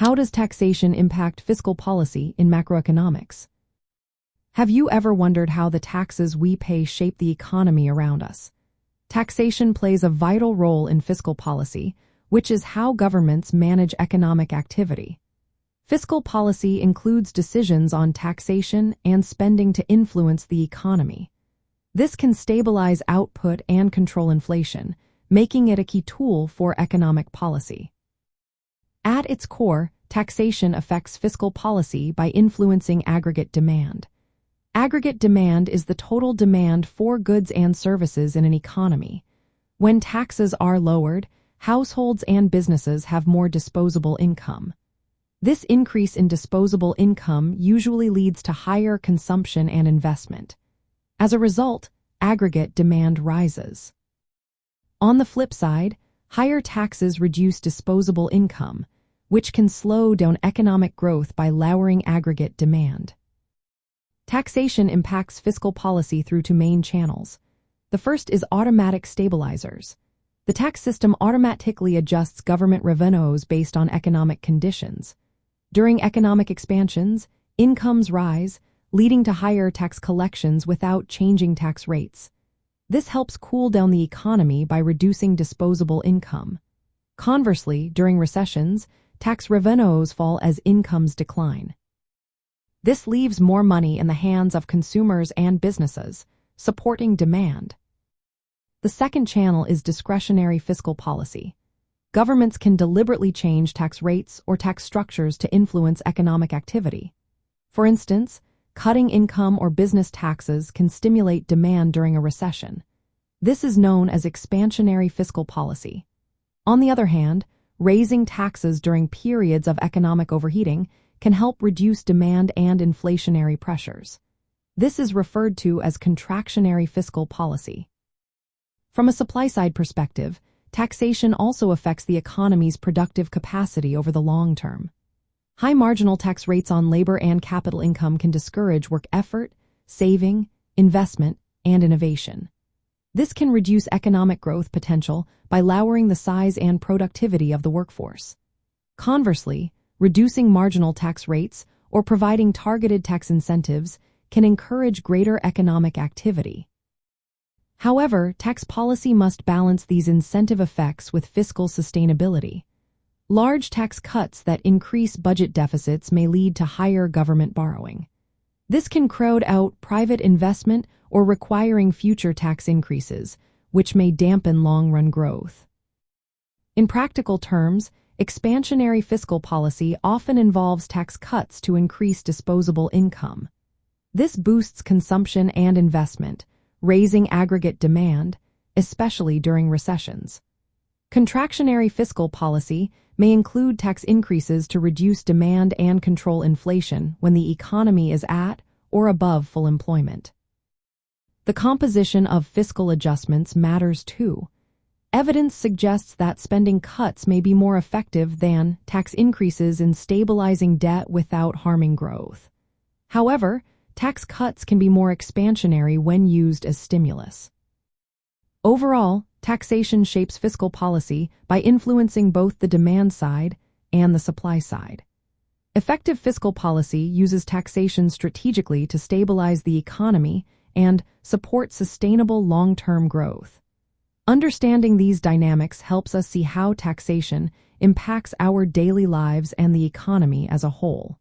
How does taxation impact fiscal policy in macroeconomics? Have you ever wondered how the taxes we pay shape the economy around us? Taxation plays a vital role in fiscal policy, which is how governments manage economic activity. Fiscal policy includes decisions on taxation and spending to influence the economy. This can stabilize output and control inflation, making it a key tool for economic policy. At its core, taxation affects fiscal policy by influencing aggregate demand. Aggregate demand is the total demand for goods and services in an economy. When taxes are lowered, households and businesses have more disposable income. This increase in disposable income usually leads to higher consumption and investment. As a result, aggregate demand rises. On the flip side, higher taxes reduce disposable income, which can slow down economic growth by lowering aggregate demand. Taxation impacts fiscal policy through two main channels. The first is automatic stabilizers. The tax system automatically adjusts government revenues based on economic conditions. During economic expansions, incomes rise, leading to higher tax collections without changing tax rates. This helps cool down the economy by reducing disposable income. Conversely, during recessions, tax revenues fall as incomes decline. This leaves more money in the hands of consumers and businesses, supporting demand. The second channel is discretionary fiscal policy. Governments can deliberately change tax rates or tax structures to influence economic activity. For instance, cutting income or business taxes can stimulate demand during a recession. This is known as expansionary fiscal policy. On the other hand, raising taxes during periods of economic overheating can help reduce demand and inflationary pressures. This is referred to as contractionary fiscal policy. From a supply-side perspective, taxation also affects the economy's productive capacity over the long term. High marginal tax rates on labor and capital income can discourage work effort, saving, investment, and innovation. This can reduce economic growth potential by lowering the size and productivity of the workforce. Conversely, reducing marginal tax rates or providing targeted tax incentives can encourage greater economic activity. However, tax policy must balance these incentive effects with fiscal sustainability. Large tax cuts that increase budget deficits may lead to higher government borrowing. This can crowd out private investment or requiring future tax increases, which may dampen long-run growth. In practical terms, expansionary fiscal policy often involves tax cuts to increase disposable income. This boosts consumption and investment, raising aggregate demand, especially during recessions. Contractionary fiscal policy may include tax increases to reduce demand and control inflation when the economy is at or above full employment. The composition of fiscal adjustments matters too. Evidence suggests that spending cuts may be more effective than tax increases in stabilizing debt without harming growth. However, tax cuts can be more expansionary when used as stimulus. Overall, taxation shapes fiscal policy by influencing both the demand side and the supply side. Effective fiscal policy uses taxation strategically to stabilize the economy and support sustainable long-term growth. Understanding these dynamics helps us see how taxation impacts our daily lives and the economy as a whole.